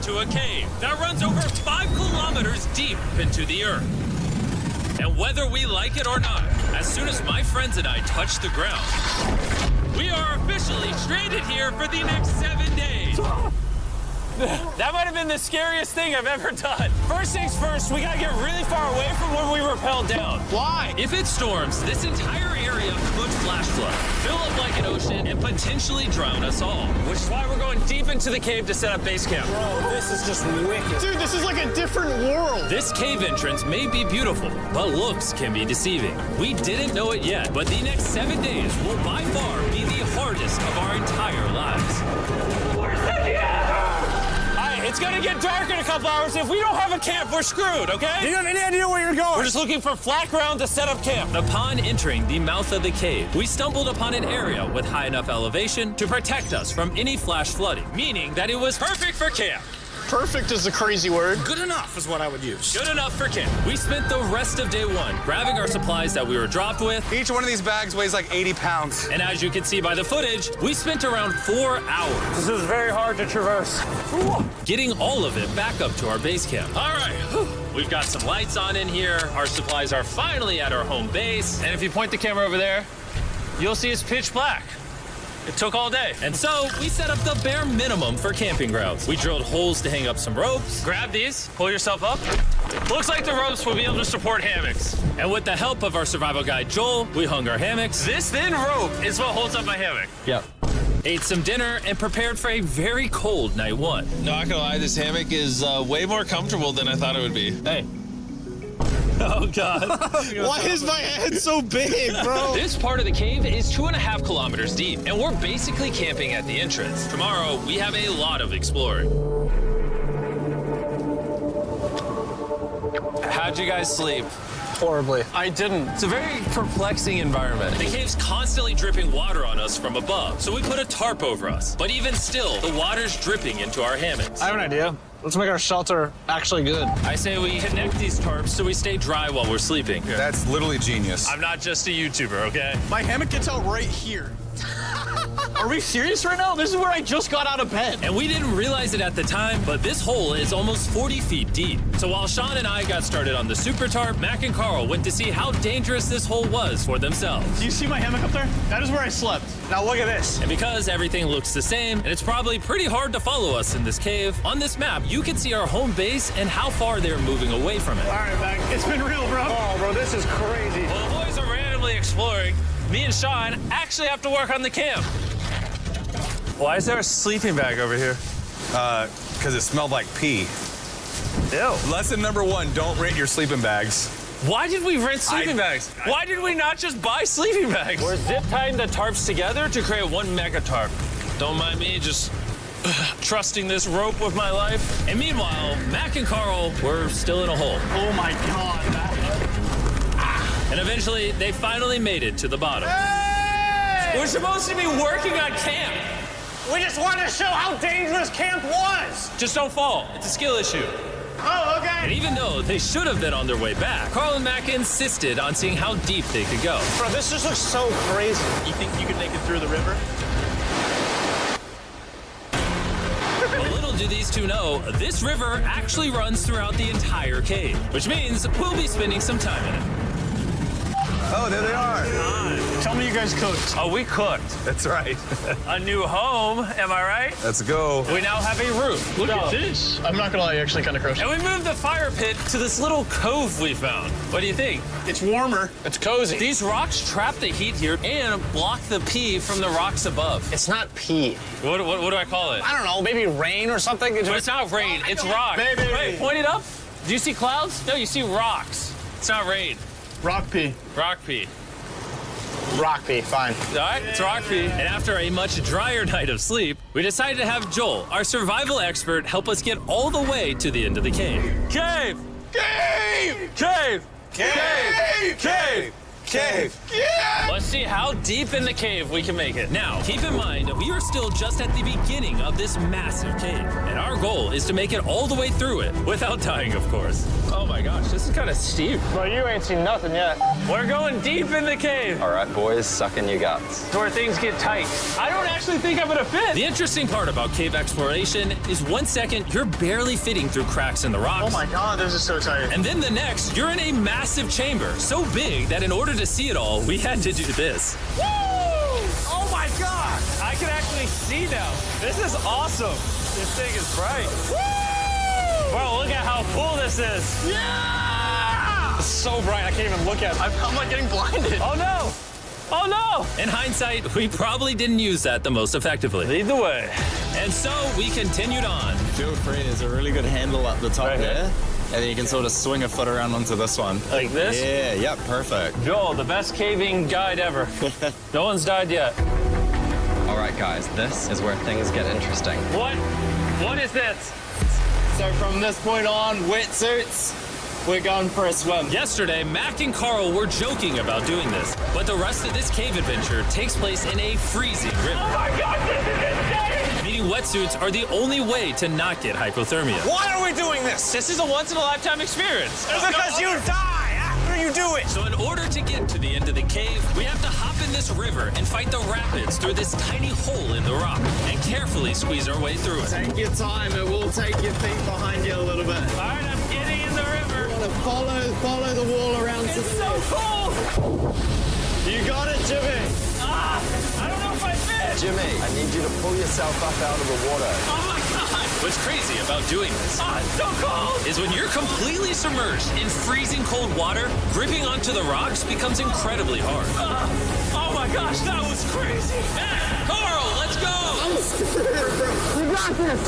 into a cave that runs over 5 kilometers deep into the earth. And whether we like it or not, as soon as my friends and I touch the ground, we are officially stranded here for the next 7 days. That might have been the scariest thing I've ever done. First things first, we gotta get really far away from where we rappelled down. Why? If it storms, this entire area could flash flood, fill up like an ocean, and potentially drown us all. Which is why we're going deep into the cave to set up base camp. Bro, this is just wicked. Dude, this is like a different world. This cave entrance may be beautiful, but looks can be deceiving. We didn't know it yet, but the next 7 days will by far be the hardest of our entire lives. It's gonna get dark in a couple hours. If we don't have a camp, we're screwed, okay? Do you have any idea where you're going? We're just looking for flat ground to set up camp. Upon entering the mouth of the cave, we stumbled upon an area with high enough elevation to protect us from any flash flooding, meaning that it was perfect for camp. Perfect is the crazy word. Good enough is what I would use. Good enough for camp. We spent the rest of day one grabbing our supplies that we were dropped with. Each one of these bags weighs like 80 pounds. And as you can see by the footage, we spent around 4 hours. This is very hard to traverse. Getting all of it back up to our base camp. All right, we've got some lights on in here. Our supplies are finally at our home base. And if you point the camera over there, you'll see it's pitch black. It took all day. And so we set up the bare minimum for camping grounds. We drilled holes to hang up some ropes. Grab these, pull yourself up. Looks like the ropes will be able to support hammocks. And with the help of our survival guide, Joel, we hung our hammocks. This thin rope is what holds up my hammock. Yep. Ate some dinner and prepared for a very cold night one. Not gonna lie, this hammock is way more comfortable than I thought it would be. Hey. Oh, God. Why is my head so big, bro? This part of the cave is 2.5 kilometers deep, and we're basically camping at the entrance. Tomorrow, we have a lot of exploring. How'd you guys sleep? Horribly. I didn't. It's a very perplexing environment. The cave's constantly dripping water on us from above, so we put a tarp over us. But even still, the water's dripping into our hammocks. I have an idea. Let's make our shelter actually good. I say we connect these tarps so we stay dry while we're sleeping. That's literally genius. I'm not just a YouTuber, okay? My hammock gets out right here. Are we serious right now? This is where I just got out of bed. And we didn't realize it at the time, but this hole is almost 40 feet deep. So while Sean and I got started on the super tarp, Mac and Carl went to see how dangerous this hole was for themselves. Do you see my hammock up there? That is where I slept. Now look at this. And because everything looks the same, and it's probably pretty hard to follow us in this cave, on this map, you can see our home base and how far they're moving away from it. All right, Mac. It's been real, bro. Oh, bro, this is crazy. Well, the boys are randomly exploring. Me and Sean actually have to work on the camp. Why is there a sleeping bag over here? Because it smelled like pee. Ew. Lesson number 1, don't rent your sleeping bags. Why did we rent sleeping bags? Why did we not just buy sleeping bags? We're zip tying the tarps together to create one mega tarp. Don't mind me just trusting this rope with my life. And meanwhile, Mac and Carl were still in a hole. Oh, my God. And eventually, they finally made it to the bottom. Hey! We're supposed to be working on camp. We just wanted to show how dangerous camp was. Just don't fall. It's a skill issue. Oh, okay. And even though they should have been on their way back, Carl and Mac insisted on seeing how deep they could go. Bro, this just looks so crazy. You think you can make it through the river? But little do these two know, this river actually runs throughout the entire cave, which means we'll be spending some time in it. Oh, there they are. Tell me you guys cooked. Oh, we cooked. That's right. A new home, am I right? Let's go. We now have a roof. Look at this. I'm not gonna lie, you're actually kind of gross. And we moved the fire pit to this little cove we found. What do you think? It's warmer. It's cozy. These rocks trap the heat here and block the pee from the rocks above. It's not pee. What do I call it? I don't know, maybe rain or something? But it's not rain, it's rock. Baby. Wait, point it up. Do you see clouds? No, you see rocks. It's not rain. Rock pee. Rock pee. Rock pee, fine. All right, it's rock pee. And after a much drier night of sleep, we decided to have Joel, our survival expert, help us get all the way to the end of the cave. Cave! Cave! Cave! Cave! Cave! Cave! Yeah! Let's see how deep in the cave we can make it. Now, keep in mind, we are still just at the beginning of this massive cave, and our our goal is to make it all the way through it without dying, of course. Oh my gosh, this is kind of steep. Well, you ain't seen nothing yet. We're going deep in the cave. All right, boys, suck in your guts. It's where things get tight. I don't actually think I'm gonna fit. The interesting part about cave exploration is 1 second you're barely fitting through cracks in the rocks. Oh my God, this is so tight. And then the next, you're in a massive chamber, so big that in order to see it all, we had to do this. Woo! Oh my God! I can actually see now. This is awesome. This thing is bright. Woo! Bro, look at how cool this is. Yeah! It's so bright, I can't even look at it. I'm like getting blinded. Oh no! Oh no! In hindsight, we probably didn't use that the most effectively. Lead the way. And so we continued on. Feel free, there's a really good handle up the top Right here? there. And then you can sort of swing a foot around onto this one. Like this? Yeah, yep, perfect. Joel, the best caving guide ever. No one's died yet. All right, guys, this is where things get interesting. What? What is this? So from this point on, wetsuits, we're going for a swim. Yesterday, Mac and Carl were joking about doing this, but the rest of this cave adventure takes place in a freezing river. Oh my God, this is insane! Meaning wetsuits are the only way to not get hypothermia. Why are we doing this? This is a once-in-a-lifetime experience. It's because you die after you do it. So in order to get to the end of the cave, we have to hop in this river and fight the rapids through this tiny hole in the rock and carefully squeeze our way through it. Take your time, it will take your feet behind you a little bit. All right, I'm getting in the river. You want to follow the wall around to It's the so cool. You got it, Jimmy. I don't know if I fit. Jimmy, I need you to pull yourself up out of the water. Oh my God! What's crazy about doing this It's so cold. is when you're completely submerged in freezing cold water, gripping onto the rocks becomes incredibly hard. Oh my gosh, that was crazy. Mac, Carl, let's go! You got this.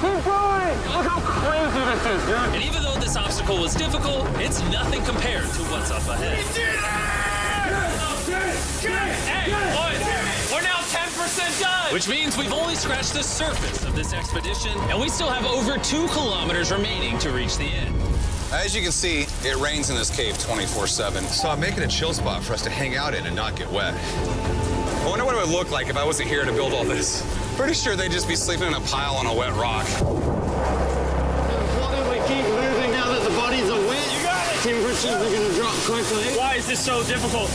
Keep going. Look how crazy this is, dude. And even though this obstacle was difficult, it's nothing compared to what's up ahead. Hey, boys, we're now 10% done. Which means we've only scratched the surface of this expedition, and we still have over 2 kilometers remaining to reach the end. As you can see, it rains in this cave 24/7. So I'm making a chill spot for us to hang out in and not get wet. I wonder what it would look like if I wasn't here to build all this. Pretty sure they'd just be sleeping in a pile on a wet rock. Why don't we keep moving now that the bodies are wet? You got it. Temperatures are going to drop quickly. Why is this so difficult?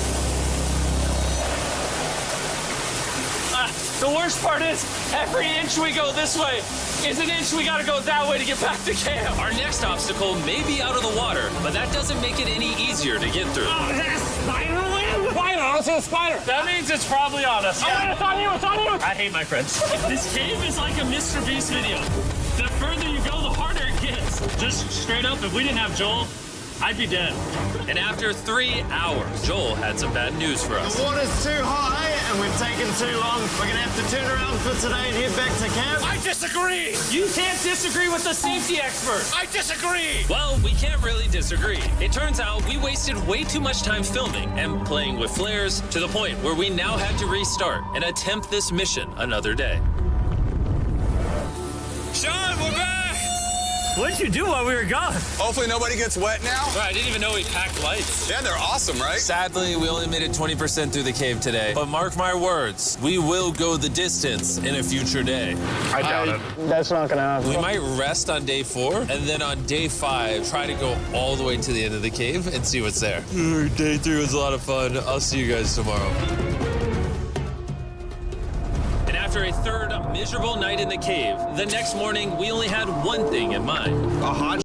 The worst part is, every inch we go this way is an inch we gotta go that way to get back to camp. Our next obstacle may be out of the water, but that doesn't make it any easier to get through. Oh, is that a spider web? Spider, I don't see a spider. That means it's probably on us. Oh, wait, it's on you, it's on you. I hate my friends. This cave is like a Mr. Beast video. The further you go, the harder it gets. Just straight up, if we didn't have Joel, I'd be dead. And after 3 hours, Joel had some bad news for us. The water's too high and we've taken too long. We're going to have to turn around for today and head back to camp. I disagree. You can't disagree with the safety expert. I disagree. Well, we can't really disagree. It turns out we wasted way too much time filming and playing with flares to the point where we now had to restart and attempt this mission another day. Sean, we're back! What'd you do while we were gone? Hopefully nobody gets wet now. I didn't even know we packed lights. Yeah, they're awesome, right? Sadly, we only made it 20% through the cave today. But mark my words, we will go the distance in a future day. I doubt it. That's not gonna happen. We might rest on day 4, and then on day 5, try to go all the way to the end of the cave and see what's there. Day 3 was a lot of fun. I'll see you guys tomorrow. And after a third miserable night in the cave, the next morning we only had one thing in mind. A hot